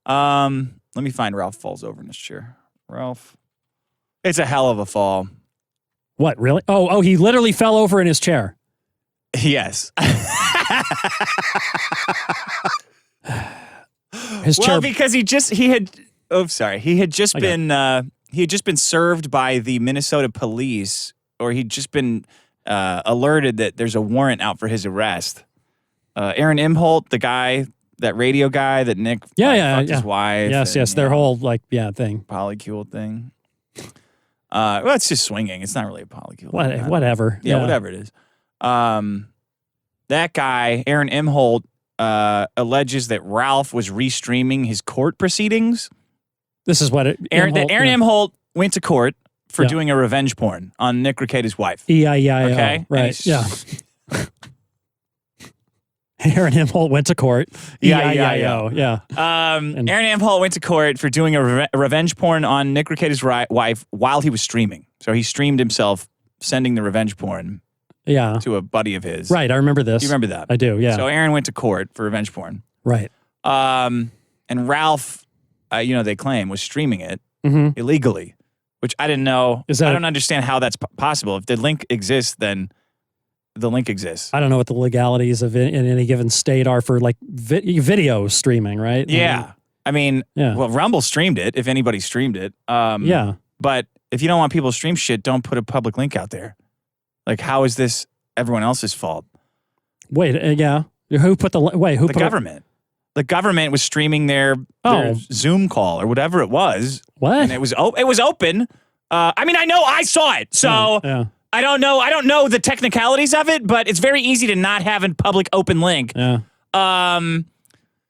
Let me find Ralph falls over in his chair. Ralph. It's a hell of a fall. What, really? Oh, he literally fell over in his chair. Yes. His chair. Because he had just been served by the Minnesota police, or he'd just been alerted that there's a warrant out for his arrest. Aaron Imholt, the guy, that radio guy that Nick fucked his wife. Yes, their whole thing. Polycule thing. Well, it's just swinging. It's not really a polycule. Whatever. Yeah, whatever it is. That guy, Aaron Imholt, alleges that Ralph was restreaming his court proceedings. This is what Aaron Imholt went to court for doing a revenge porn on Nick Ricchetta's wife. E-I-E-I-O. Okay? Right, Aaron Imholt went to court. E-I-E-I-O. Yeah. Aaron Imholt went to court for doing a revenge porn on Nick Ricchetta's wife while he was streaming. So he streamed himself sending the revenge porn to a buddy of his. Right, I remember this. You remember that? I do, yeah. So Aaron went to court for revenge porn. Right. And Ralph, they claim, was streaming it illegally, which I didn't know. I don't understand how that's possible. If the link exists, then the link exists. I don't know what the legalities of in any given state are for video streaming, right? Yeah. Well, Rumble streamed it, if anybody streamed it. But if you don't want people to stream shit, don't put a public link out there. Like, how is this everyone else's fault? Wait, who put the government. The government was streaming their Zoom call or whatever it was. What? And it was open. I know I saw it, so I don't know. I don't know the technicalities of it, but it's very easy to not have a public open link. Yeah.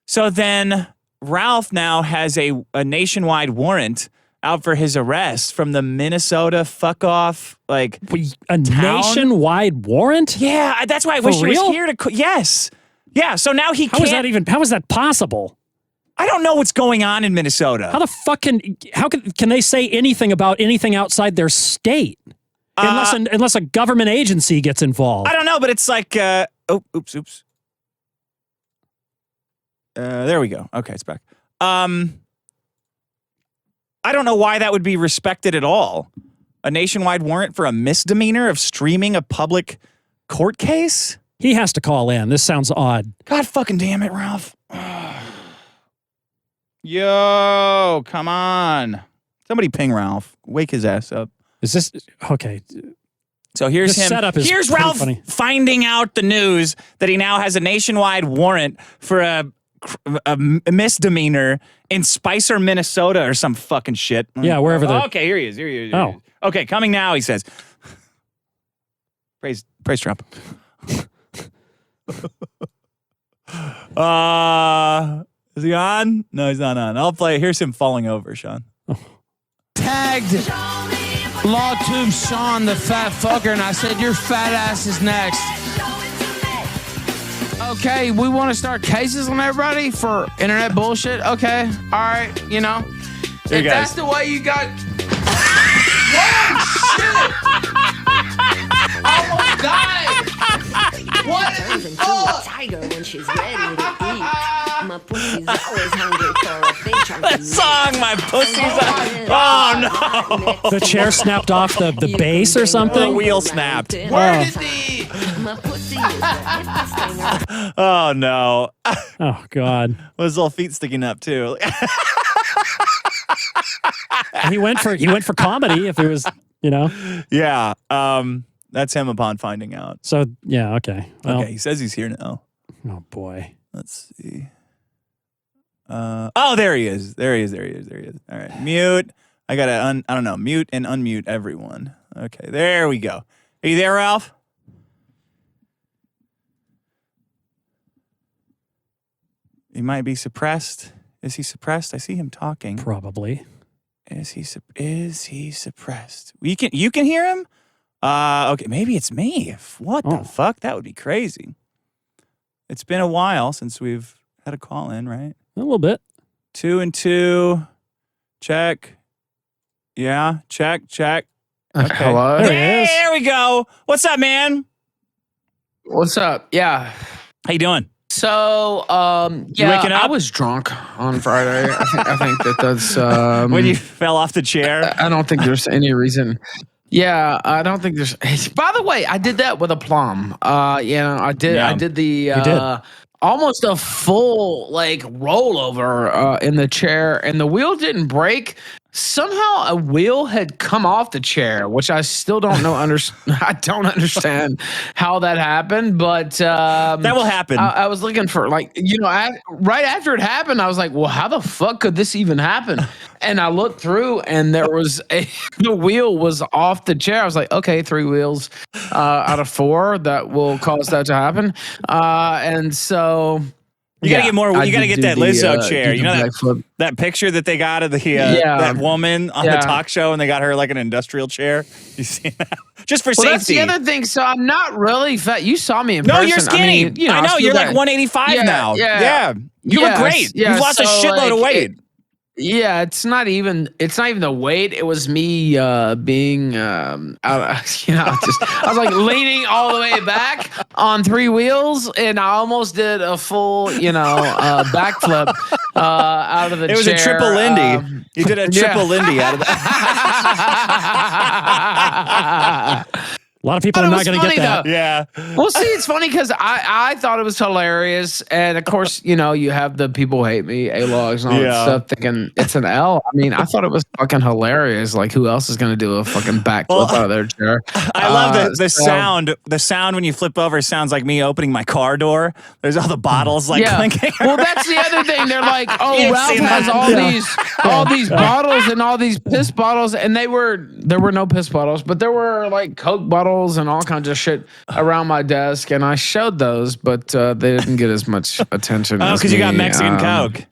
So then Ralph now has a nationwide warrant out for his arrest from the Minnesota fuck off town? Nationwide warrant? Yeah, that's why I wish he was here to. Yes, yeah. So now he can't. How is that possible? I don't know what's going on in Minnesota. How the fuck can they say anything about anything outside their state? Unless a government agency gets involved. I don't know, but it's like oops. There we go. Okay, it's back. I don't know why that would be respected at all. A nationwide warrant for a misdemeanor of streaming a public court case? He has to call in. This sounds odd. God fucking damn it, Ralph. Yo, come on. Somebody ping Ralph. Wake his ass up. Is this okay? So here's him. Here's Ralph finding out the news that he now has a nationwide warrant for a misdemeanor in Spicer, Minnesota, or some fucking shit. Yeah, wherever. Okay, here he is. Okay, coming now. He says, "Praise Trump." Is he on? No, he's not on. I'll play. Here's him falling over, Sean. Tagged LawTube Sean the fat fucker, and I said, your fat ass is next. Okay, we want to start cases on everybody for internet bullshit. Okay, all right, if that's the way you got. Whoa, shit! Almost died. What the fuck? Tiger when she's ready to eat. My pussy's always hungry for a feature. That song, my pussy's oh no! The chair snapped off the base or something. The wheel snapped. Where did the? My pussy is a hip Oh no! Oh god! Well, his little feet sticking up too. He went for comedy. If it was, Yeah. That's him upon finding out. So yeah. Okay. Well, okay. He says he's here now. Oh boy. Let's see. There he is. There he is. All right. Mute. I gotta mute and unmute everyone. Okay. There we go. Are you there, Ralph? He might be suppressed. Is he suppressed? I see him talking. Probably. Is he suppressed? You can hear him? Okay, maybe it's me. What the fuck? That would be crazy. It's been a while since we've had a call in, right? A little bit. 2 and 2. Check. Yeah, check. Okay. Hello? There we go. What's up, man? What's up? Yeah. How you doing? So, waking up? I was drunk on Friday. I think that's when you fell off the chair. I don't think there's any reason. Yeah, I don't think there's. By the way, I did that with a plum. I did. Yeah. I did the did. almost a full like rollover in the chair, and the wheel didn't break. Somehow a wheel had come off the chair, which I still don't know. I don't understand how that happened, but That will happen. I was looking for right after it happened, I was like, well, how the fuck could this even happen? And I looked through, and there was the wheel was off the chair. I was like, okay, 3 wheels out of 4 that will cause that to happen, and so. You gotta get more. You gotta get that Lizzo chair. You know that picture that they got of the that woman on the talk show, and they got her like an industrial chair. You seen that? Just for safety. That's the other thing. So I'm not really fat. You saw me in person. No, you're skinny. I know you're like 185 now. Yeah. You look great. You've lost a shitload of weight. Yeah, it's not even the weight. It was me being out. I was like leaning all the way back on 3 wheels, and I almost did a full backflip out of the chair. It was a triple Lindy. You did a triple Lindy out of that. A lot of people are not going to get that. Though. Yeah. Well, see, it's funny because I thought it was hilarious. And of course, you have the people who hate me, A-logs and all that stuff thinking it's an L. I mean, I thought it was fucking hilarious. Like, who else is going to do a fucking backflip out of their chair? I love the sound. The sound when you flip over sounds like me opening my car door. There's all the bottles clinking. Well, that's the other thing. They're like, oh, Ralph has all these bottles and all these piss bottles. And there were no piss bottles, but there were like Coke bottles and all kinds of shit around my desk, and I showed those, but they didn't get as much attention. Oh, because you got Mexican Coke.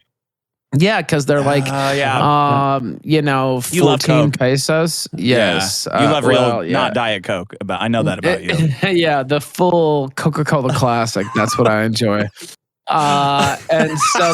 Yeah, because they're like, 14 pesos. Yes, you love not Diet Coke. I know that about you. Yeah, the full Coca-Cola Classic. That's what I enjoy. And so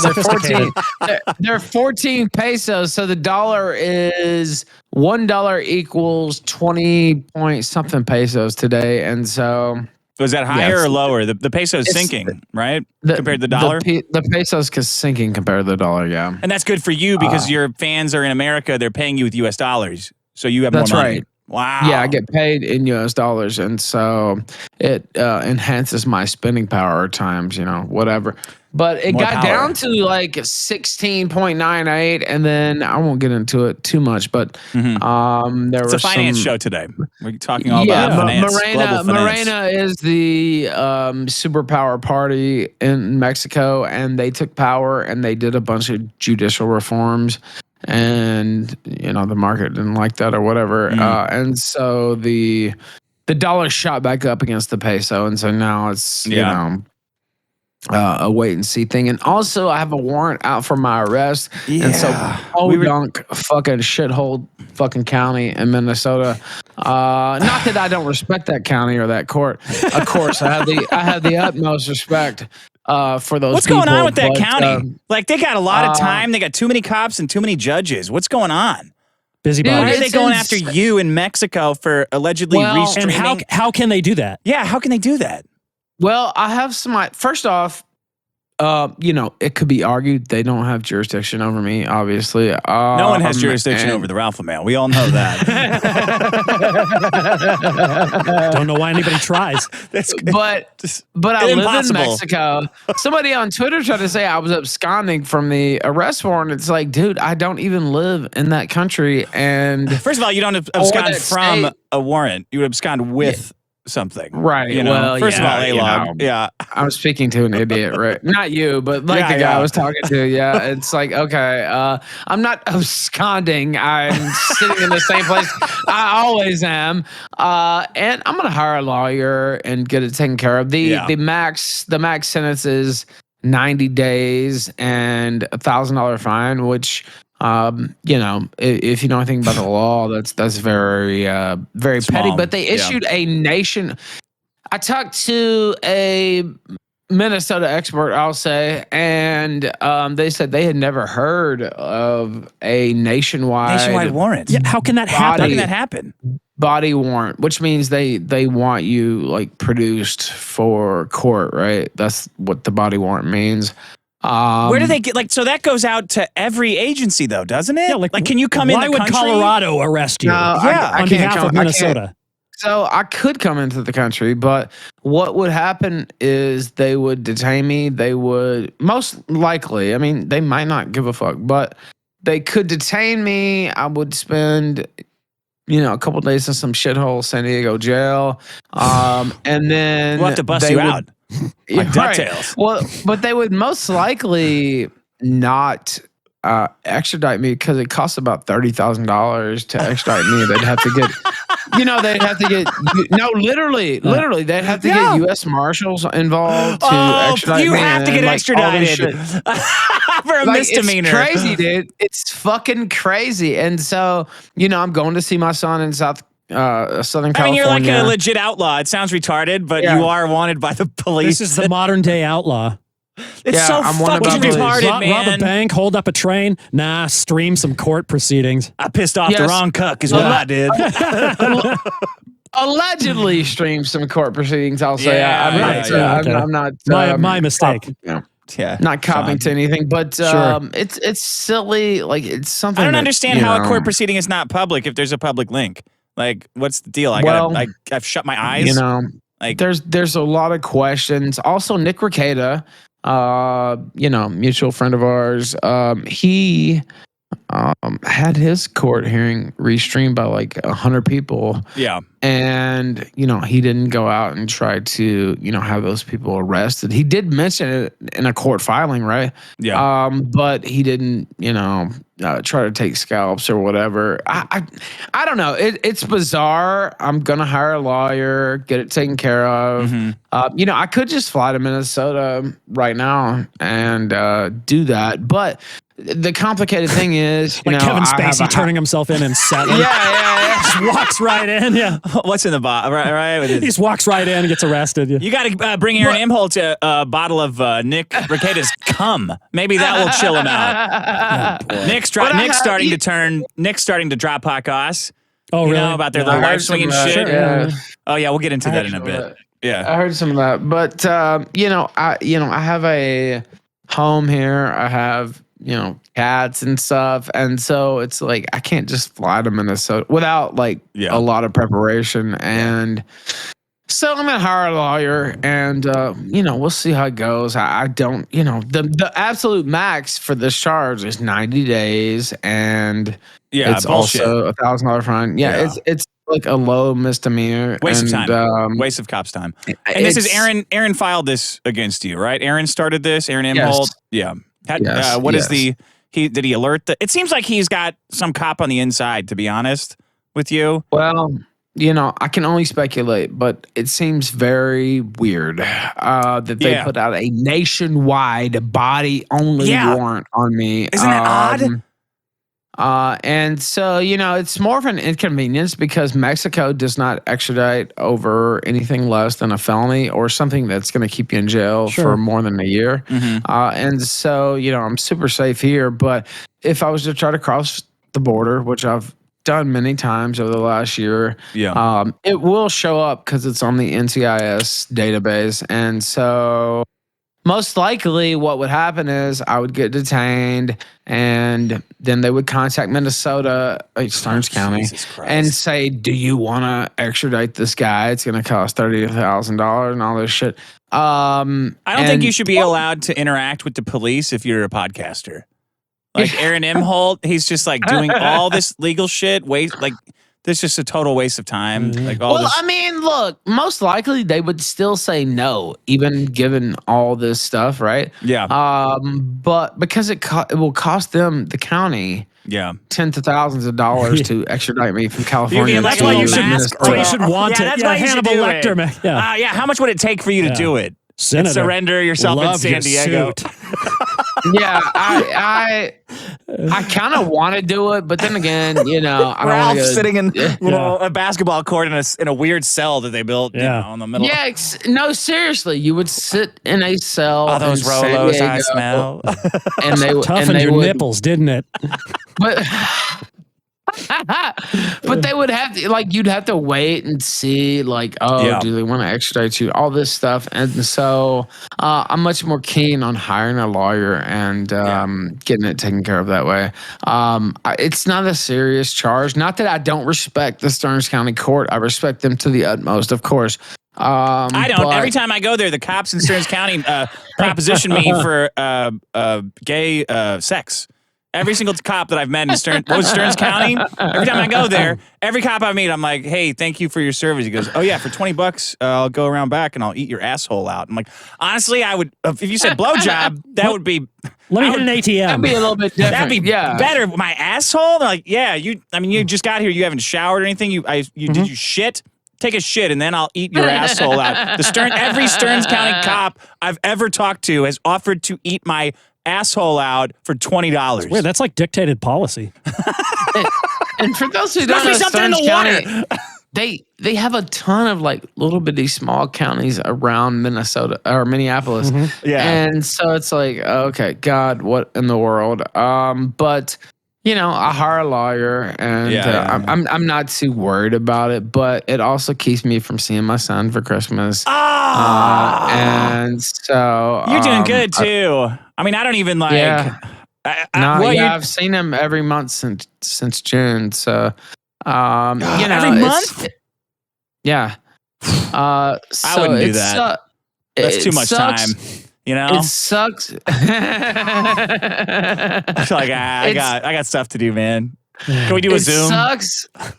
they're 14 pesos. So the dollar is $1 equals 20 point something pesos today. And so was that higher or lower? The peso is sinking, right? Compared to the dollar? The peso's sinking compared to the dollar, yeah. And that's good for you because your fans are in America. They're paying you with US dollars. So you have more money. That's right. Wow. Yeah, I get paid in US dollars. And so it enhances my spending power at times, whatever. But it got down to like 16.98, and then I won't get into it too much, but there was a finance show today. We're talking all about finance. Morena is the superpower party in Mexico, and they took power and they did a bunch of judicial reforms, and the market didn't like that or whatever, and so the dollar shot back up against the peso, and so now it's a wait and see thing. And also I have a warrant out for my arrest. And so Podunk fucking shithole fucking county in Minnesota. Not that I don't respect that county or that court. Of course, I have the utmost respect for those What's people. Going on with that county? They got a lot of time. They got too many cops and too many judges. What's going on? Busybody. Why are they going after you in Mexico for allegedly restreaming? And how can they do that? Yeah, how can they do that? Well, I have some. First off, it could be argued they don't have jurisdiction over me. Obviously, no one has jurisdiction over the Ralphamale. We all know that. Don't know why anybody tries. But I live in Mexico. Somebody on Twitter tried to say I was absconding from the arrest warrant. It's like, dude, I don't even live in that country. And first of all, you don't abscond from a warrant. You would abscond with something, right? Well, first of all, A-log. I'm speaking to an idiot, right? Not you, but the guy I was talking to. Yeah, it's like, okay, I'm not absconding. I'm sitting in the same place I always am, and I'm gonna hire a lawyer and get it taken care of. The max sentence is 90 days and $1,000 fine, which. If you know anything about the law, that's very, very petty. But they issued a nation. I talked to a Minnesota expert, I'll say, and they said they had never heard of a nationwide warrant. Yeah, how can that happen? How can that happen? body warrant, which means they want you like produced for court, right? That's what the body warrant means. Where do they get so that goes out to every agency though, doesn't it? Yeah, like can you come in the country? Why would Colorado arrest you? No, Yeah. I on can't behalf come, of Minnesota. So I could come into the country, but what would happen is they would detain me. They would most likely, I mean, they might not give a fuck, but they could detain me. I would spend, a couple of days in some shithole San Diego jail. And then we'll have to bust you out. Like DuckTales. Well, but they would most likely not extradite me because it costs about $30,000 to extradite me. They'd have to get, literally, they'd have to get U.S. Marshals involved to extradite you me. have to get extradited for a misdemeanor. It's crazy, dude. It's fucking crazy. And so, I'm going to see my son in Southern California. I mean, you're like a legit outlaw. It sounds retarded, but you are wanted by the police. This is the modern day outlaw. It's so fucking retarded, man. Rob a bank, hold up a train. Nah, stream some court proceedings. I pissed off the wrong cuck is what I did. Allegedly stream some court proceedings, I'll say. Okay. I'm not... my mistake. Not copying to anything, but it's silly. Like, it's something I don't understand how a court proceeding is not public if there's a public link. Like, what's the deal? I've shut my eyes. There's a lot of questions. Also, Nick Rekieta, mutual friend of ours, he had his court hearing restreamed by like 100 people. Yeah. And, he didn't go out and try to, have those people arrested. He did mention it in a court filing, right? Yeah. But he didn't, try to take scalps or whatever. I don't know. It's bizarre. I'm going to hire a lawyer, get it taken care of. Mm-hmm. I could just fly to Minnesota right now and do that. But the complicated thing is, like Kevin Spacey turning himself in and setting. Yeah. Just walks right in. Yeah. What's in the bottle? Right. He just walks right in and gets arrested. Yeah. You got to bring Aaron Imholt a bottle of Nick Rekieta's cum. Maybe that will chill him out. Nick's starting to drop hot goss. Oh, really? About their little life swinging shit. Sure, yeah. Oh yeah, we'll get into that in a bit. Yeah, I heard some of that, but I have a home here. I have cats and stuff, and so it's like I can't just fly to Minnesota without a lot of preparation. And so I'm gonna hire a lawyer, and we'll see how it goes. I don't, the absolute max for this charge is 90 days, and it's bullshit. also $1,000 fine. It's like a low misdemeanor. Waste of time. Waste of cops' time. And this is Aaron. Aaron filed this against you, right? Aaron started this. Aaron Imholt. Yes. Yeah. What is did he alert it seems like he's got some cop on the inside, to be honest with you. Well, I can only speculate, but it seems very weird that they put out a nationwide body only warrant on me. Isn't that odd? And so, it's more of an inconvenience because Mexico does not extradite over anything less than a felony or something that's going to keep you in jail for more than a year. Mm-hmm. And so, I'm super safe here. But if I was to try to cross the border, which I've done many times over the last year, it will show up because it's on the NCIS database. And so most likely what would happen is I would get detained, and then they would contact Minnesota, Stearns County, and say, do you want to extradite this guy? It's going to cost $30,000 and all this shit. I don't think you should be allowed to interact with the police if you're a podcaster. Like Aaron Imholt, he's just like doing all this legal shit. This is just a total waste of time. Mm-hmm. I mean, look, most likely they would still say no, even given all this stuff, right? Yeah. But because it will cost them, the county, tens of thousands of dollars to extradite me from California. That's why you should want it. That's why you should Hannibal do Lecter. it. How much would it take for you to do it? Senator, surrender yourself in San Diego. I kind of want to do it, but then again, I don't Ralph sitting in a basketball court in a weird cell that they built in the middle. Yeah, no, seriously, you would sit in a cell. Oh, those Rolos I smell. And they toughened your nipples, didn't it? But But they would have to, like, you'd have to wait and see, like, do they want to extradite you? All this stuff. And so I'm much more keen on hiring a lawyer and getting it taken care of that way. It's not a serious charge. Not that I don't respect the Stearns County Court. I respect them to the utmost, of course. I don't. Every time I go there, the cops in Stearns County proposition me for gay sex. Every single cop that I've met in Stearns County, every time I go there, every cop I meet, I'm like, hey, thank you for your service. He goes, oh yeah, for $20, I'll go around back and I'll eat your asshole out. I'm like, honestly, I would, if you said blowjob, that would be. Let me hit an ATM. That'd be a little bit different. That'd be better. My asshole? They're like, yeah, you just got here. You haven't showered or anything. Did you shit? Take a shit and then I'll eat your asshole out. Every Stearns County cop I've ever talked to has offered to eat my asshole out for $20. Weird. That's like dictated policy. and for those who don't know, Stearns County, they have a ton of like little bitty small counties around Minnesota or Minneapolis. Yeah. And so it's like, okay, God, what in the world? But I hire a lawyer, and I'm not too worried about it. But it also keeps me from seeing my son for Christmas. And so you're doing good too. I mean, I don't even like. Yeah. I've seen him every month since June. So, every month. Yeah. I wouldn't do that. That's too much time. It sucks. I feel like I got stuff to do, man. Can we do a Zoom?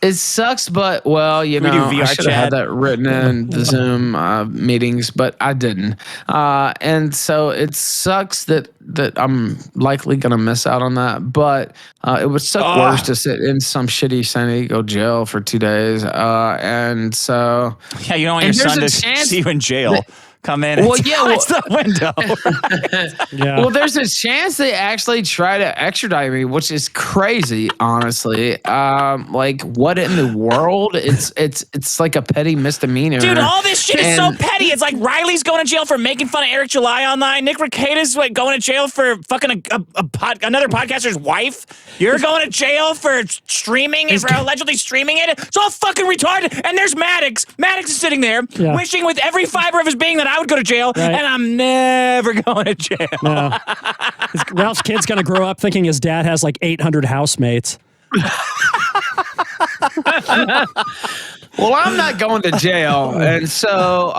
It sucks, but I should have had that written in the Zoom meetings, but I didn't. And so it sucks that I'm likely going to miss out on that. But it would suck worse to sit in some shitty San Diego jail for 2 days. And so you don't want your son to see you in jail. Come in and the window. Right? Well, there's a chance they actually try to extradite me, which is crazy, honestly. Like, what in the world? It's like a petty misdemeanor. Dude, all this shit is so petty. It's like Riley's going to jail for making fun of Eric July online. Nick Recada's going to jail for fucking another podcaster's wife. You're going to jail for streaming and for allegedly streaming it. It's all fucking retarded. And there's Maddox. Maddox is sitting there wishing with every fiber of his being that I would go to jail, and I'm never going to jail. No. Ralph's kid's going to grow up thinking his dad has like 800 housemates. Well, I'm not going to jail. And so,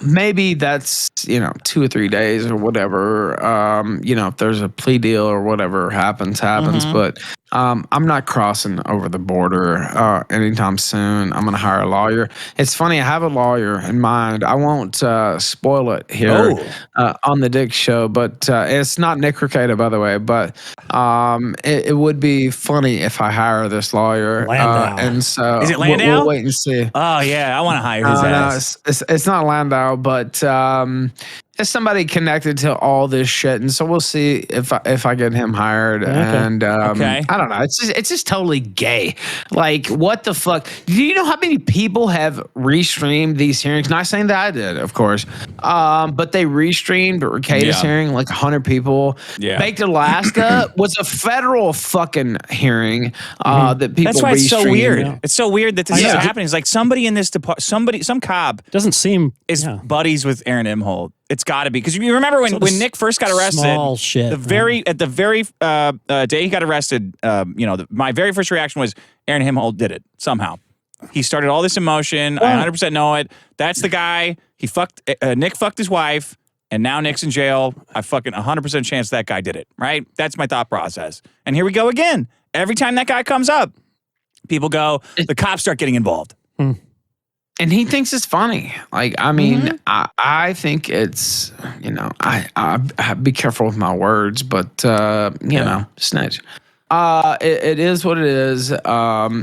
maybe that's, 2 or 3 days or whatever. If there's a plea deal or whatever happens. But I'm not crossing over the border anytime soon. I'm going to hire a lawyer. It's funny. I have a lawyer in mind. I won't spoil it here on the Dick Show, but it's not Nick Recaida, by the way. But it would be funny if I hire this lawyer. And so is it Landau? We'll wait and see. Oh yeah, I want to hire his ass. No, it's not Landau, but it's somebody connected to all this shit, and so we'll see if I get him hired. Okay. And I don't know. It's just totally gay. Like, what the fuck? Do you know how many people have restreamed these hearings? Not saying that I did, of course, but they restreamed Recada's hearing, like 100 people. Yeah. Baked Alaska was a federal fucking hearing that people. That's why it's so weird. Yeah. It's so weird that this is happening. It's like somebody in this department, some cop doesn't seem is buddies with Aaron Imholt. It's got to be, because you remember when Nick first got arrested. Small shit. At the very day he got arrested, my very first reaction was Aaron Imholt did it somehow. He started all this in motion. I 100% know it. That's the guy. He fucked. Nick fucked his wife, and now Nick's in jail. I fucking 100% chance that guy did it. Right? That's my thought process. And here we go again. Every time that guy comes up, people go. The cops start getting involved. And he thinks it's funny. Like, I mean, I think it's, I be careful with my words, but, snitch. It is what it is.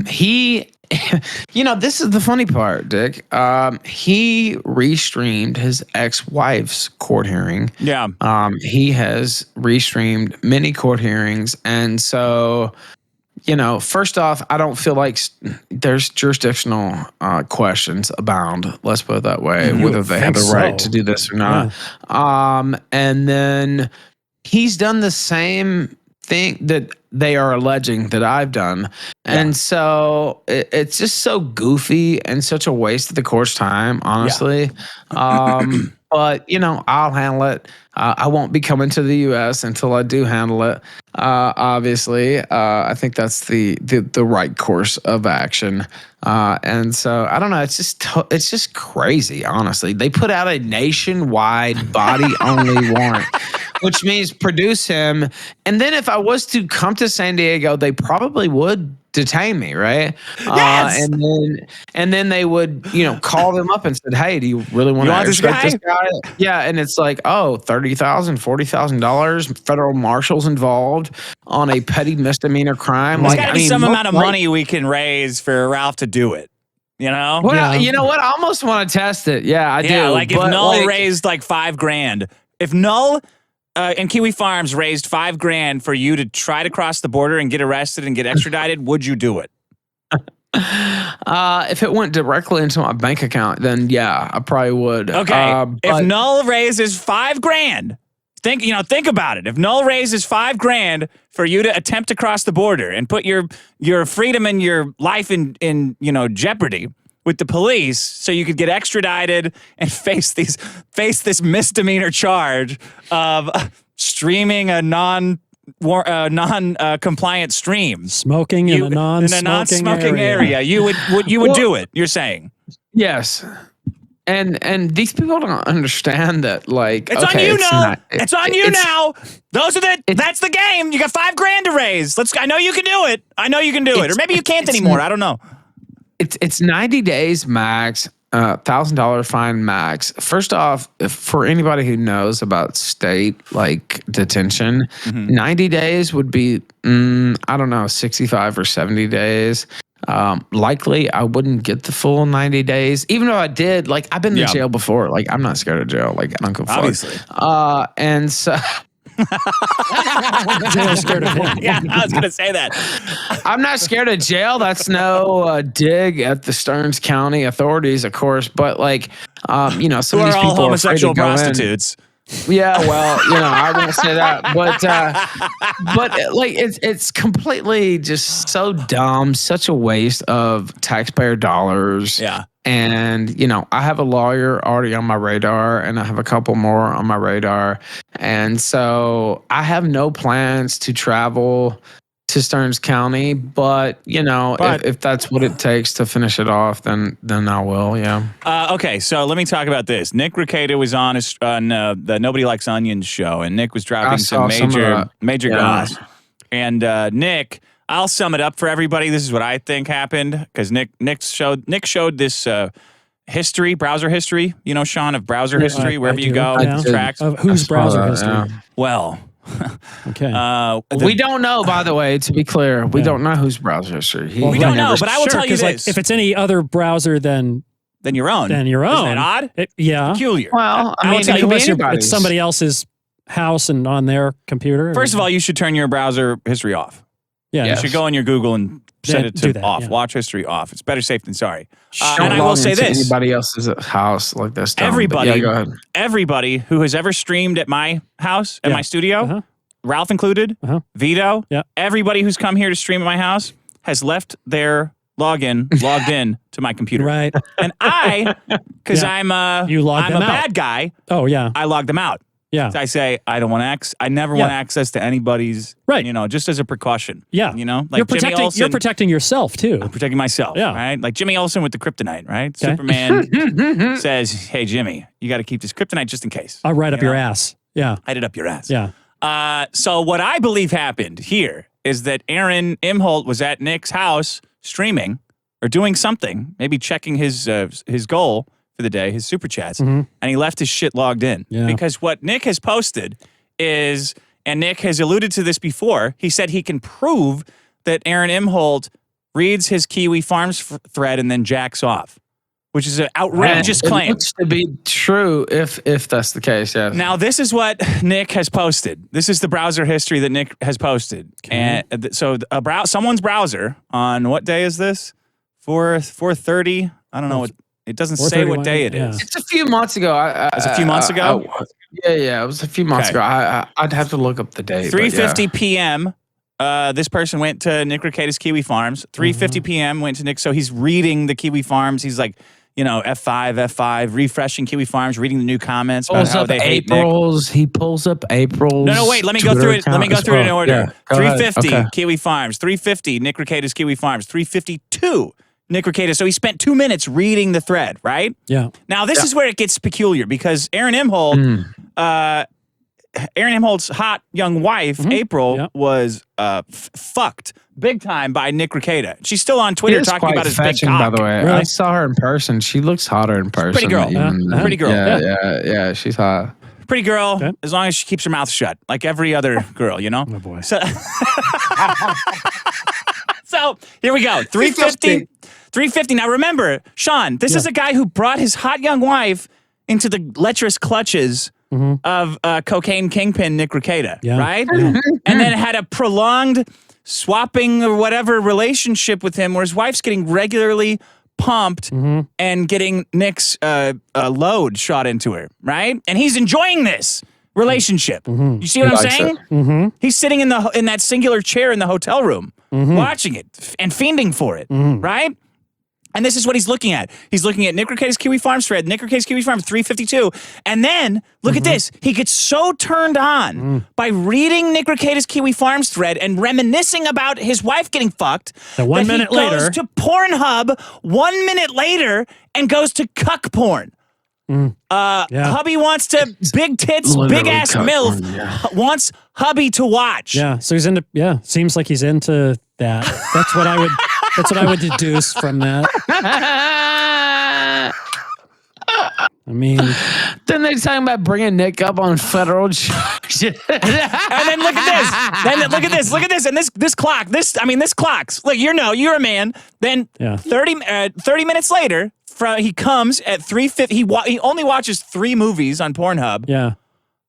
He, this is the funny part, Dick. He restreamed his ex-wife's court hearing. Yeah. He has restreamed many court hearings. And so, first off, I don't feel like there's jurisdictional questions abound. Let's put it that way, whether they have the right to do this or not. And then he's done the same think that they are alleging that I've done. And so it's just so goofy and such a waste of the court's time, honestly. But, I'll handle it. I won't be coming to the U.S. until I do handle it. Obviously, I think that's the right course of action. And so I don't know. It's just crazy. Honestly, they put out a nationwide body only warrant, which means produce him. And then if I was to come to San Diego, they probably would detain me, right? Yes! And then they would, call them up and said, "Hey, do you really want to extradite this guy?" Yeah, and it's like, oh, $30,000, $40,000, federal marshals involved on a petty misdemeanor crime. There's got to be some amount of money we can raise for Ralph to do it. Well, you know what? I almost want to test it. Yeah, I do. Yeah, like if Null raised like $5,000, if Null and Kiwi Farms raised $5,000 for you to try to cross the border and get arrested and get extradited, would you do it? If it went directly into my bank account, then yeah, I probably would. Okay. If Null raises $5,000, think about it. If Null raises $5,000 for you to attempt to cross the border and put your freedom and your life in jeopardy with the police, so you could get extradited and face this misdemeanor charge of streaming a non-compliant stream, smoking in a non-smoking area. You would do it. You're saying yes. And these people don't understand that, like, it's on you now. It's on you now. That's the game. You got $5,000 to raise. I know you can do it. Or maybe you can't anymore. I don't know. It's 90 days max, $1,000 fine max. First off, for anybody who knows about state like detention, 90 days would be, I don't know, 65 or 70 days. Likely I wouldn't get the full 90 days, even though I did. Like, I've been in jail before. Like, I'm not scared of jail. Like, I don't go for obviously. And so. Jail's scared of him. Yeah, I was gonna say that. I'm not scared of jail. That's no dig at the Stearns County authorities, of course. But like, some Who of these are all people homosexual are afraid to go in. prostitutes. Yeah, well, I won't say that, but like it's completely just so dumb, such a waste of taxpayer dollars. Yeah. And, I have a lawyer already on my radar, and I have a couple more on my radar. And so I have no plans to travel to Stearns County, but, if that's what it takes to finish it off, then I will, yeah. Okay, so let me talk about this. Nick Recato was on the Nobody Likes Onions show, and Nick was dropping some major goss. And Nick... I'll sum it up for everybody. This is what I think happened, because Nick showed this history, browser history. Sean, of browser history, wherever you go, tracks. Whose browser history? Yeah. Well, okay. We don't know, by the way, to be clear. We don't know whose browser history. We don't know, but I will tell you this. Like, if it's any other browser than your own. Isn't that odd? Yeah. Peculiar. Well, I will tell you, it's somebody else's house and on their computer. First of all, you should turn your browser history off. Yeah, you should go in your Google and set it to off. Watch history off. It's better safe than sorry. And I will say this: anybody else's house like this. Everybody, go ahead. Everybody who has ever streamed at my house, at my studio, Ralph included, Vito, everybody who's come here to stream at my house has left their logged in to my computer. Right. And because I'm a bad guy. Oh yeah. I logged them out. Yeah. So I say I don't want I never want access to anybody's. Right. Just as a precaution. Yeah. Like you're protecting yourself too. I'm protecting myself. Yeah. Right. Like Jimmy Olsen with the kryptonite. Right. Okay. Superman says, "Hey Jimmy, you got to keep this kryptonite just in case." I'll right up your ass. Yeah. Hide it up your ass. Yeah. So what I believe happened here is that Aaron Imholt was at Nick's house streaming or doing something, maybe checking his goal for the day, his super chats, and he left his shit logged in. Yeah. Because what Nick has posted is, and Nick has alluded to this before, he said he can prove that Aaron Imholt reads his Kiwi Farms thread and then jacks off, which is an outrageous claim. It looks to be true if that's the case, yes. Now, this is what Nick has posted. This is the browser history that Nick has posted. Okay. And so someone's browser on, what day is this? 4:30? I don't know what. It doesn't say what day it is. It's a few months ago. It's a few months ago? Yeah, it was a few months ago. I'd have to look up the date. 3:50 p.m. this person went to Nick Rekieta's Kiwi Farms. 3:50 p.m. went to Nick. So he's reading the Kiwi Farms. He's like, F5, refreshing Kiwi Farms, reading the new comments about how they hate Nick. He pulls up April's. No, wait. Let me go through it. Let me go through it in order. Yeah, 3:50 Kiwi Farms. 3:50 Nick Rekieta's Kiwi Farms. 3:52 Nick Rekieta. So he spent 2 minutes reading the thread, right? Yeah. Now this is where it gets peculiar because Aaron Imhold, Aaron Imhold's hot young wife, April, was fucked big time by Nick Rekieta. She's still on Twitter talking about his big cock. By the way, Really? I saw her in person. She looks hotter in person. Pretty girl. Pretty girl. Yeah, she's hot. Pretty girl, as long as she keeps her mouth shut, like every other girl, Oh boy. So, so here we go. 3:50. 3:50. Now remember, Sean, this is a guy who brought his hot young wife into the lecherous clutches of cocaine kingpin Nick Rekieta, right? And then had a prolonged swapping or whatever relationship with him where his wife's getting regularly pumped and getting Nick's load shot into her, right? And he's enjoying this relationship. You see what I'm saying? He's sitting in that singular chair in the hotel room watching it and fiending for it, right? And this is what he's looking at. He's looking at Nick Rekieta's Kiwi Farms thread, Nick Rekieta's Kiwi Farms 3:52. And then, look at this. He gets so turned on by reading Nick Rekieta's Kiwi Farms thread and reminiscing about his wife getting fucked. So 1 minute he goes later. to Pornhub 1 minute later and goes to cuck porn. Hubby wants to, big tits, big ass MILF, wants hubby to watch. Yeah. So he's into, seems like he's into that. That's what I would deduce from that. I mean, then they're talking about bringing Nick up on federal charges. And then look at this. Then look at this. And this clocks. Look, you're a man. Then 30 minutes later, he comes at 3:50. He only watches 3 movies on Pornhub. Yeah.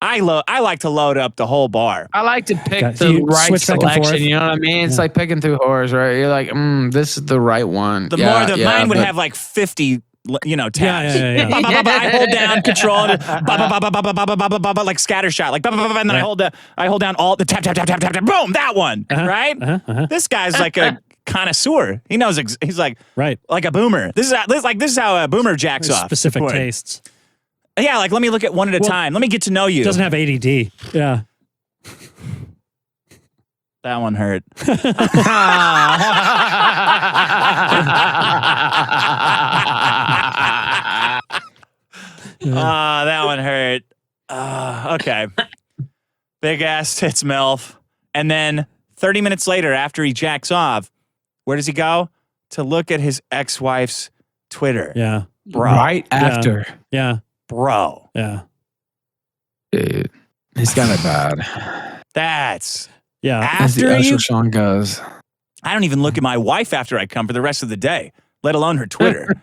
I like to load up the whole bar. I like to pick Okay, so the you right switch back and forth? selection. You know what I mean? It's like picking through whores, right? You're like, this is the right one. Mine would have like 50, tabs. Yeah. I hold down control, like scattershot, like and then I hold down all the tap, boom, that one, right? This guy's like a connoisseur. He knows. He's like like a boomer. This is how a boomer jacks off. Specific tastes. Yeah, like let me look at one at a time. Let me get to know you. Doesn't have ADD. Yeah. That one hurt. That one hurt. Okay. Big ass tits MILF. And then 30 minutes later, after he jacks off, where does he go? To look at his ex-wife's Twitter. Yeah. Bro. Right after. Yeah. Bro. Yeah. Dude, he's got it bad. That's... Yeah. As the After Usher you... song goes. I don't even look at my wife after I come for the rest of the day, let alone her Twitter.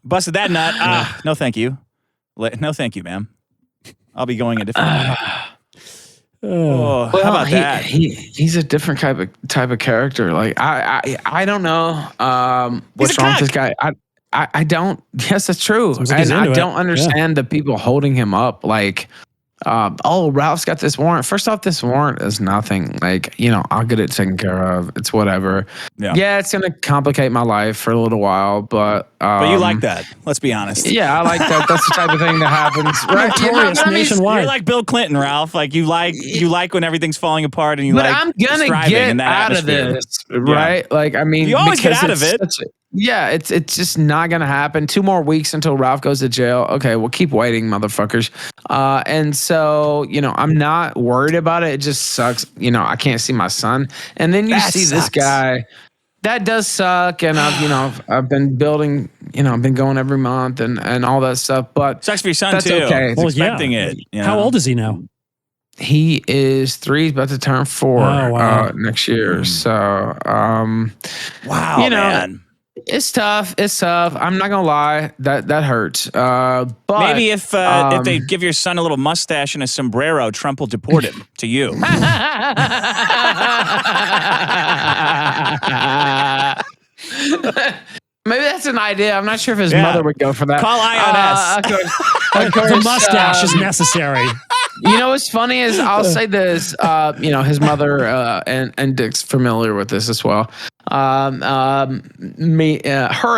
Busted that nut. No, thank you. No, thank you, ma'am. I'll be going a different way. How about that? He's a different type of character. Like I don't know what's wrong with this guy. I don't. Yes, that's true. Like and I don't understand the people holding him up. Like, Ralph's got this warrant. First off, this warrant is nothing. Like, I'll get it taken care of. It's whatever. Yeah, it's gonna complicate my life for a little while, but you like that. Let's be honest. Yeah, I like that. That's the type of thing that happens. Right? Notorious nationwide. You're like Bill Clinton, Ralph. Like you like when everything's falling apart, and I'm gonna get in that out atmosphere. of this, right? Like, I mean, you always get out of it. It's just not gonna happen. 2 more weeks until Ralph goes to jail. Okay, we'll keep waiting, motherfuckers. And so, I'm not worried about it. It just sucks. I can't see my son. And then you see this guy. That does suck. And I've been building, I've been going every month and all that stuff. But sucks for your son that's too. okay. He's expecting it. How old is he now? He is 3. He's about to turn 4 next year. So, wow, man. It's tough. I'm not gonna lie. That hurts. But maybe if they give your son a little mustache and a sombrero, Trump will deport him to you. Maybe that's an idea. I'm not sure if his mother would go for that. Call IRS. The mustache is necessary. You know what's funny is I'll say this. His mother and Dick's familiar with this as well. Her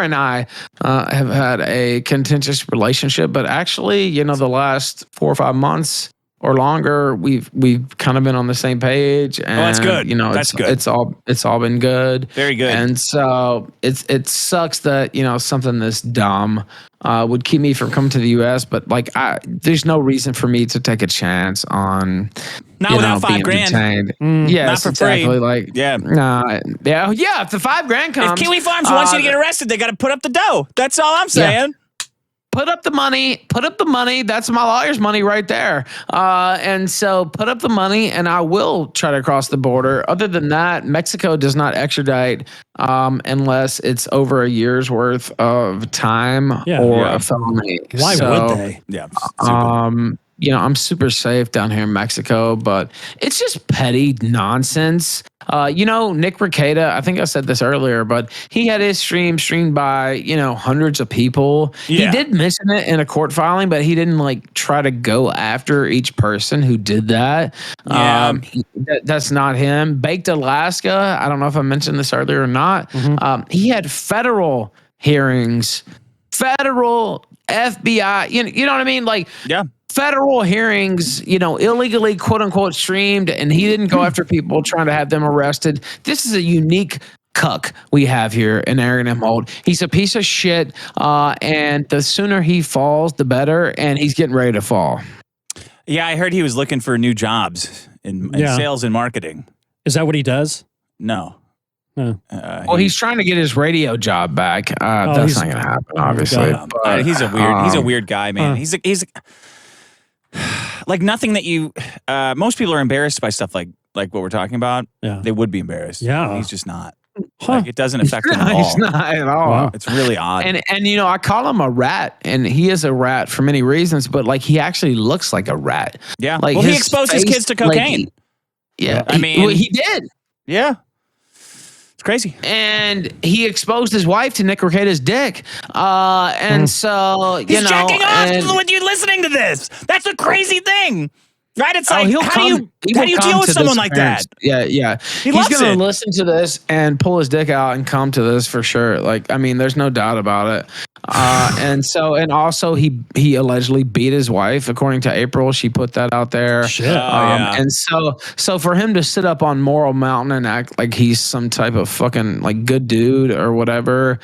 and I have had a contentious relationship, but actually, the last 4 or 5 months or longer, we've kind of been on the same page. And, that's good. That's good. It's all been good. Very good. And so it sucks that something this dumb would keep me from coming to the U.S. But there's no reason for me to take a chance on not without $5 grand. Yeah, not for exactly. free. Yeah. If the $5 grand comes, if Kiwi Farms wants you to get arrested, they got to put up the dough. That's all I'm saying. Yeah. Put up the money. That's my lawyer's money right there. And so put up the money and I will try to cross the border. Other than that, Mexico does not extradite unless it's over a year's worth of time or a felony. Why would they? Yeah. I'm super safe down here in Mexico, but it's just petty nonsense. Nick Rekieta, I think I said this earlier, but he had his stream streamed by, hundreds of people. Yeah. He did mention it in a court filing, but he didn't try to go after each person who did that. Yeah. That's not him. Baked Alaska, I don't know if I mentioned this earlier or not. He had federal hearings, federal FBI, you know what I mean? Federal hearings, illegally, quote unquote, streamed, and he didn't go after people trying to have them arrested. This is a unique cuck we have here in Aaron M. Holt. He's a piece of shit, and the sooner he falls, the better, and he's getting ready to fall. Yeah, I heard he was looking for new jobs in sales and marketing. Is that what he does? No. He's trying to get his radio job back. That's not going to happen, obviously. He's a weird guy, man. He's like nothing that you. Most people are embarrassed by stuff like what we're talking about. Yeah. They would be embarrassed. Yeah. He's just not. It doesn't affect him at all. He's not at all. Wow. It's really odd. And I call him a rat, and he is a rat for many reasons, but he actually looks like a rat. Yeah. He exposed his kids to cocaine. He did. Yeah. It's crazy. And he exposed his wife to Nick Rekieta's dick. So, he's jacking off with you listening to this. That's the crazy thing. Right? It's how do you deal with someone like that? Yeah. He's going to listen to this and pull his dick out and come to this for sure. There's no doubt about it. And also he allegedly beat his wife. According to April, she put that out there. Shit. And so for him to sit up on Moral Mountain and act like he's some type of fucking good dude or whatever,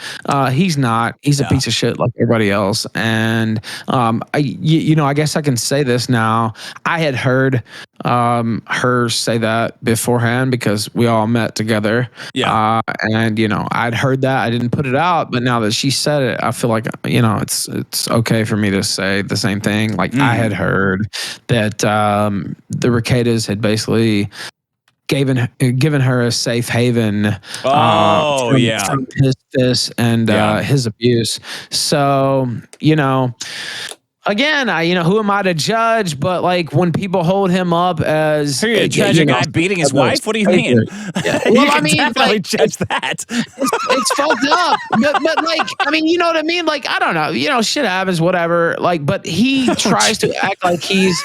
he's not. He's a piece of shit like everybody else. And I guess I can say this now. I had heard her say that beforehand because we all met together. Yeah. And I'd heard that. I didn't put it out, but now that she said it, I feel like it's okay for me to say the same thing. I had heard that the Requetas had basically given her a safe haven from his fist and his abuse. So again, who am I to judge? But when people hold him up as a guy beating his wife, what do you mean? Yeah. Well, you can definitely judge that. It's fucked up. But you know what I mean? I don't know. Shit happens, whatever. But he tries to act like he's,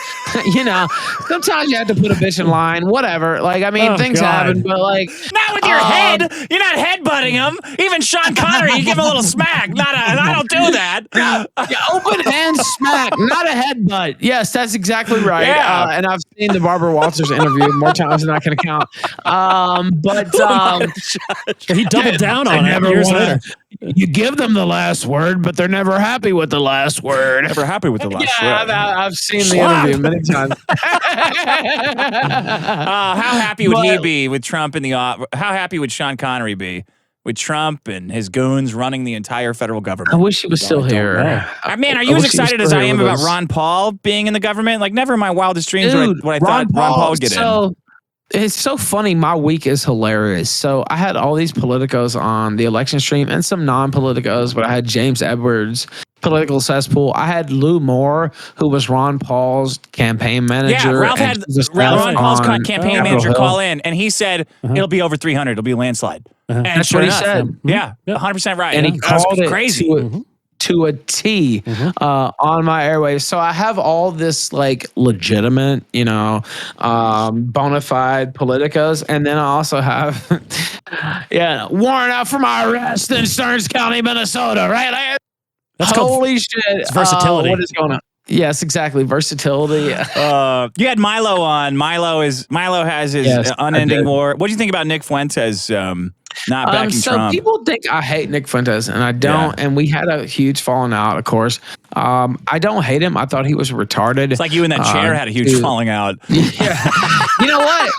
sometimes you have to put a bitch in line, whatever. Things happen, but not with your head. You're not headbutting him. Even Sean Connery, you give him a little smack. I don't do that. Open hand smack, not a headbutt. Yes, that's exactly right. Yeah. And I've seen the Barbara Walters interview more times than I can count. He doubled down on it years later. You give them the last word, but they're never happy with the last word. Never happy with the last word. I've seen the interview many times. How happy would he be with Trump in the How happy would Sean Connery be with Trump and his goons running the entire federal government? I wish he was still here. Are you as excited as I am about Ron Paul being in the government? Never in my wildest dreams what I thought Ron Paul would get in. It's so funny. My week is hilarious. So I had all these politicos on the election stream and some non-politicos, but I had James Edwards, political cesspool. I had Lou Moore, who was Ron Paul's campaign manager. Yeah, Ralph had Ron Paul's campaign manager call in, and he said it'll be over 300. It'll be a landslide. And that's what he said. Yeah, 100% right. And he called it crazy. to a T on my airwaves. So I have all this like legitimate, bona fide politicos. And then I also have, warrant out for my arrest in Stearns County, Minnesota, right? That's holy shit. It's versatility. What is going on? Yes, exactly. Versatility. You had Milo on. Milo has his unending war. What do you think about Nick Fuentes not backing Trump? People think I hate Nick Fuentes, and I don't. Yeah. And we had a huge falling out, of course. I don't hate him. I thought he was retarded. It's like you in that chair had a huge falling out. Yeah. You know what?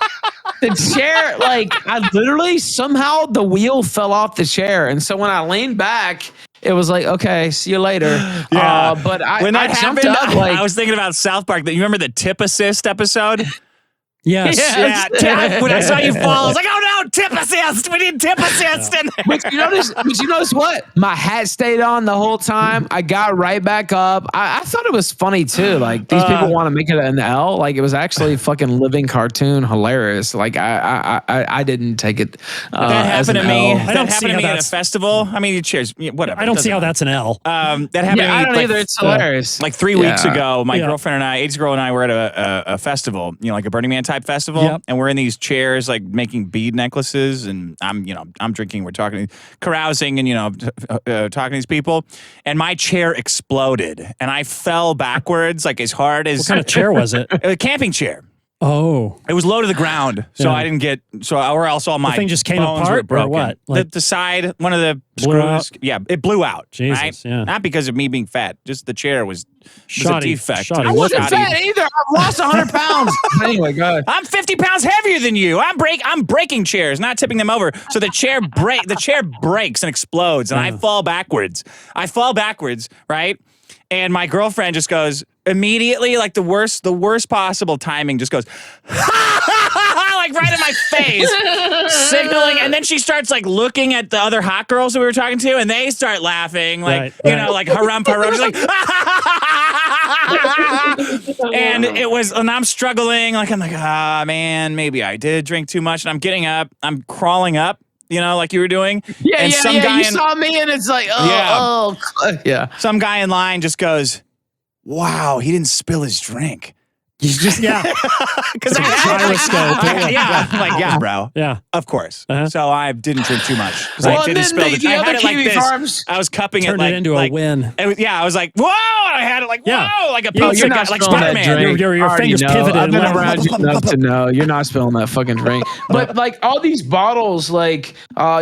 The chair, I literally somehow the wheel fell off the chair, and so when I leaned back, it was like, okay, see you later. Yeah. But when that happened, I was thinking about South Park. You remember the tip assist episode? Yes. Yeah. When I saw you fall, I was like, oh no, tip assist. We need tip assist in there. But you notice what? My hat stayed on the whole time. I got right back up. I thought it was funny too. Like these people want to make it an L. Like it was actually a fucking living cartoon, hilarious. Like I didn't take it. That happened to me. I don't see how at a festival. I mean, cheers, whatever. I don't see how that's an L. That happened to me. I don't either. It's hilarious. Like 3 weeks ago, my girlfriend and I, Aids girl and I, were at a festival. Like a Burning Man type festival, and we're in these chairs, like making bead necklaces, and I'm drinking, we're talking, carousing, and talking to these people, and my chair exploded, and I fell backwards like as hard as. What kind of chair was it? A camping chair. Oh, it was low to the ground, so I didn't get. Or else all my the thing just came bones apart, were broken. or what? Like The side, one of the blew screws. out? Yeah, it blew out. Jesus, right? yeah. Not because of me being fat, just the chair was a defect. Shoddy. I wasn't fat either. I've lost 100 pounds. Anyway, go ahead. I'm 50 pounds heavier than you. I'm breaking chairs, not tipping them over. So the chair breaks and explodes, and I fall backwards. Right? And my girlfriend just goes immediately, like the worst possible timing, just goes, like right in my face, signaling. And then she starts like looking at the other hot girls that we were talking to, and they start laughing, like, like harump. She's like, and I'm struggling. I'm like, man, maybe I did drink too much. And I'm getting up, I'm crawling up. Like you were doing. Yeah, you saw me, and it's like, Some guy in line just goes, wow, he didn't spill his drink. He's just, because gyroscope. Bro. Yeah. Of course. Uh-huh. So I didn't drink too much. Well, I didn't spill the I other had it like Kiwi this. Farms I was cupping turned it into a win. I was like, whoa! I had it like, whoa, like a pizza you're not like spilling that Spider-Man. drink. Your fingers pivoted. I've been around you enough to know you're not spilling that fucking drink. But like all these bottles, like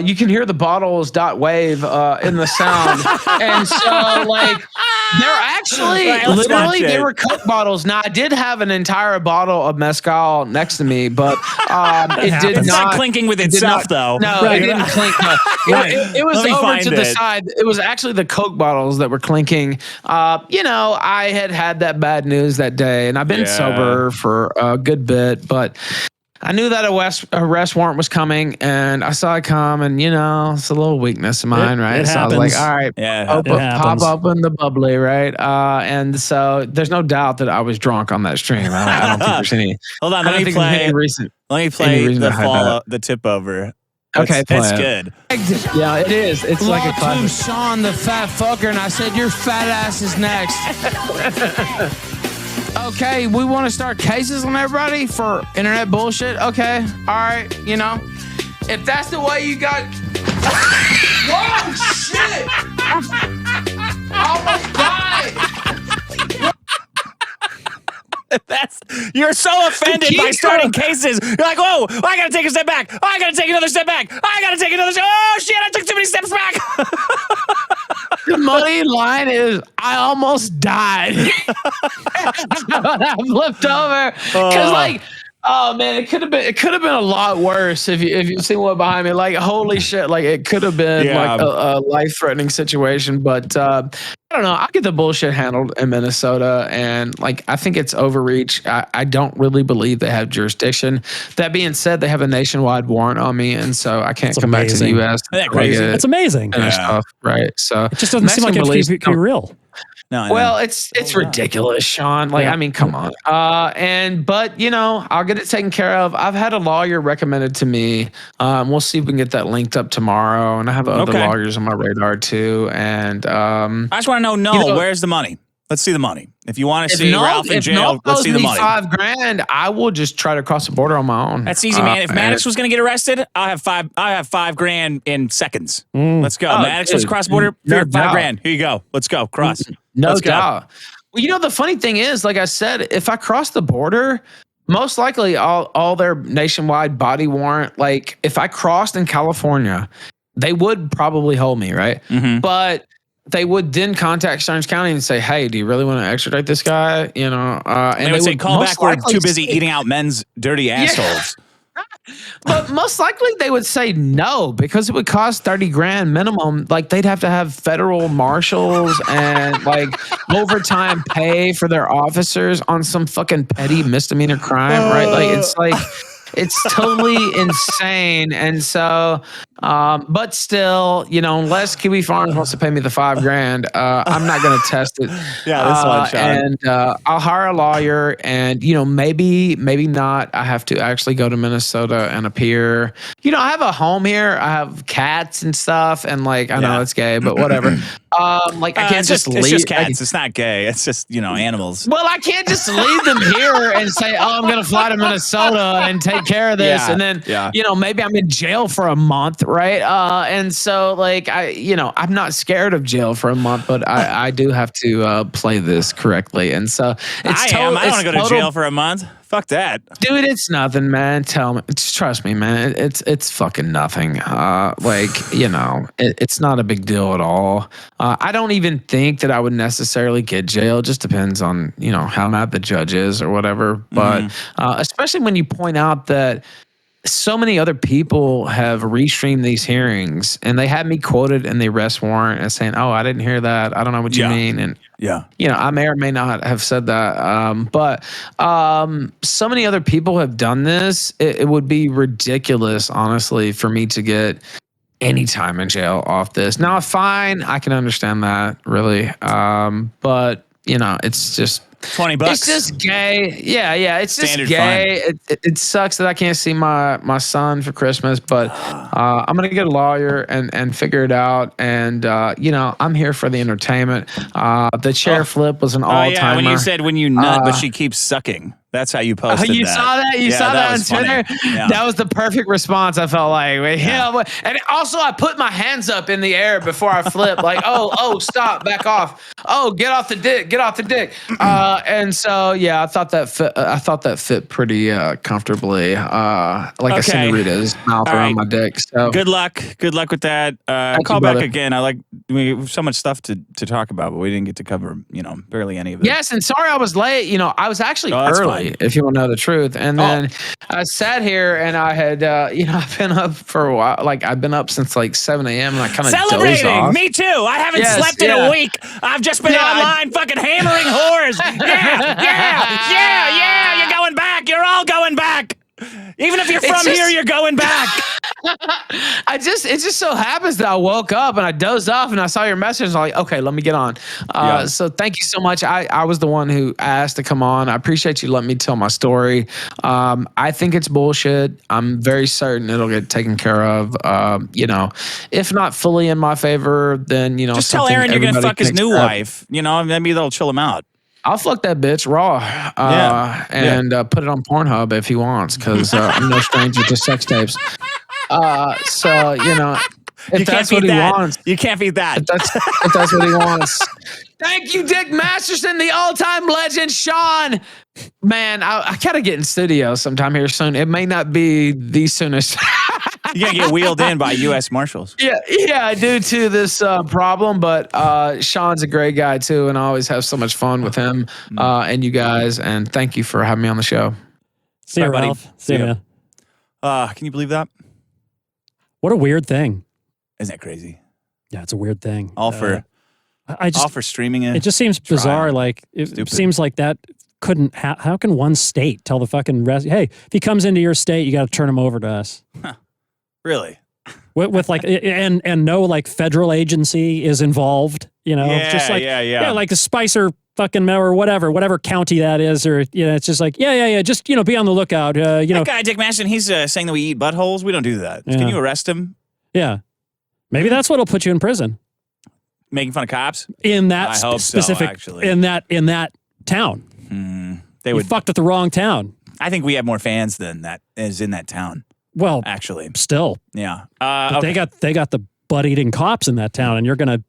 you can hear the bottles wave in the sound, and so like they're actually literally they were Coke bottles. Now I did have an entire bottle of mezcal next to me, but it did it's not clinking with itself though. No, it didn't clink. No. It was over to the side. It was actually the Coke bottles that were clinking. I had that bad news that day, and I've been sober for a good bit, but I knew that arrest warrant was coming, and I saw it come, and it's a little weakness of mine, right? So I was like, all right, pop open the bubbly, right? And so there's no doubt that I was drunk on that stream. I don't think there's any. Hold on, let me play the tip over. Okay, it's good. Yeah, it is. It's like a classic. Sean, the fat fucker, and I said, your fat ass is next. Okay, we want to start cases on everybody for internet bullshit. Okay, all right, if that's the way you got. Whoa, shit! I almost died. You're so offended by starting cases. You're like, whoa, I gotta take a step back. I gotta take another step back. I gotta take another step. Oh shit, I took too many steps back. The money line is I almost died. I flipped over because oh man, it could have been a lot worse if you seen what behind me. Like holy shit, like it could have been like a life-threatening situation. But I don't know. I get the bullshit handled in Minnesota, and like I think it's overreach. I don't really believe they have jurisdiction. That being said, they have a nationwide warrant on me, and so I can't come back to the U.S. Isn't that crazy? It's amazing. And stuff, right? So it just doesn't seem like it could be real. No, I know. Well, it's ridiculous, Sean. Like, I mean, come on. But you know, I'll get it taken care of. I've had a lawyer recommended to me. We'll see if we can get that linked up tomorrow. And I have other lawyers on my radar too. And I just want to know, where's the money? Let's see the money. If you want to see Ralph in jail, let's see the money. $5,000, I will just try to cross the border on my own. That's easy, man. If Maddox was going to get arrested, I'll have $5,000 in seconds. Let's go. Maddox wants to cross the border. Here, $5,000. Here you go. Let's go. Cross. No doubt. Well, you know, the funny thing is, like I said, if I cross the border, most likely all their nationwide body warrant, like if I crossed in California, they would probably hold me, right? But they would then contact Stearns County and say, "Hey, do you really want to extradite this guy?" You know, and they would say, "Call back. We're too busy eating out men's dirty assholes." But most likely they would say no, because it would cost $30,000 minimum. Like, they'd have to have federal marshals and like overtime pay for their officers on some fucking petty misdemeanor crime, right? Like, it's totally insane. And so, but still, you know, unless Kiwi Farms wants to pay me the $5,000, I'm not going to test it. Yeah, that's fine, Sean. And I'll hire a lawyer, and you know, maybe not. I have to actually go to Minnesota and appear. You know, I have a home here. I have cats and stuff, and like, I know it's gay, but whatever. Like, I can't just leave. It's just cats. It's not gay. It's just, you know, animals. Well, I can't just leave them here and say, "Oh, I'm going to fly to Minnesota and take care of this," and then, you know, maybe I'm in jail for a month, right? And so, like, I'm not scared of jail for a month, but I do have to play this correctly, and so I don't want to go to jail for a month. Fuck that, dude. It's nothing, man. Tell me, trust me, man. It's fucking nothing. Like, you know, it's not a big deal at all. I don't even think that I would necessarily get jail. It just depends on, you know, how mad the judge is or whatever. But especially when you point out that so many other people have restreamed these hearings, and they had me quoted in the arrest warrant as saying, "Oh, I didn't hear that. I don't know what you mean." And you know, I may or may not have said that. But so many other people have done this. It would be ridiculous, honestly, for me to get any time in jail off this. Now, a fine, I can understand that, really. But you know, it's just $20. It's just gay. Yeah. It's just Standard gay. It sucks that I can't see my son for Christmas, but I'm gonna get a lawyer and figure it out. And you know, I'm here for the entertainment. The chair flip was an all-timer. Yeah, when you said when you nut, but she keeps sucking. That's how you posted that. You saw that? You saw that on Twitter? Yeah. That was the perfect response, I felt like. Yeah. And also, I put my hands up in the air before I flipped. Like, oh, stop, back off. Oh, get off the dick. And so, yeah, I thought that fit pretty comfortably, like a senorita's mouth around my dick. So good luck with that. Call back again. We have so much stuff to talk about, but we didn't get to cover, you know, barely any of it. Yes, and sorry I was late. You know, I was actually early, if you want to know the truth. And then I sat here and I had, you know, I've been up for a while. Like, I've been up since like 7 a.m. and I kind of dozed off. Me too. I haven't slept in a week. I've just been online fucking hammering whores. Yeah. You're going back. You're all going back. Even if you're from here, you're going back. It just so happens that I woke up and I dozed off and I saw your message. And I'm like, okay, let me get on. So thank you so much. I was the one who asked to come on. I appreciate you letting me tell my story. I think it's bullshit. I'm very certain it'll get taken care of. You know, if not fully in my favor, then, you know, just tell Aaron you're going to fuck his new wife. You know, maybe that'll chill him out. I'll fuck that bitch raw and put it on Pornhub if he wants, because I'm no stranger to sex tapes. So, you know, if that's what he wants. You can't beat that. If that's what he wants. Thank you, Dick Masterson, the all-time legend, Sean. Man, I gotta get in studio sometime here soon. It may not be the soonest. You gotta get wheeled in by U.S. Marshals. Yeah, due to this problem, but Sean's a great guy too, and I always have so much fun with him and you guys. And thank you for having me on the show. See you, Ralph. See you. Can you believe that? What a weird thing. Isn't that crazy? Yeah, it's a weird thing. All for streaming it. It just seems bizarre. Like, it seems like that couldn't. How can one state tell the fucking rest? Hey, if he comes into your state, you got to turn him over to us. Really? with like and no like federal agency is involved. Yeah, just like yeah. like the Spicer fucking or whatever county that is, or it's just like just be on the lookout. That guy Dick Masterson, he's saying that we eat buttholes. We don't do that. Yeah. Can you arrest him? Yeah, maybe that's what'll put you in prison. Making fun of cops in that I hope specific so, actually. in that town. They You would. fucked with the wrong town. I think we have more fans than that is in that town. Well, Actually, still, yeah. but Okay. they got the butt eating cops in that town, and you're gonna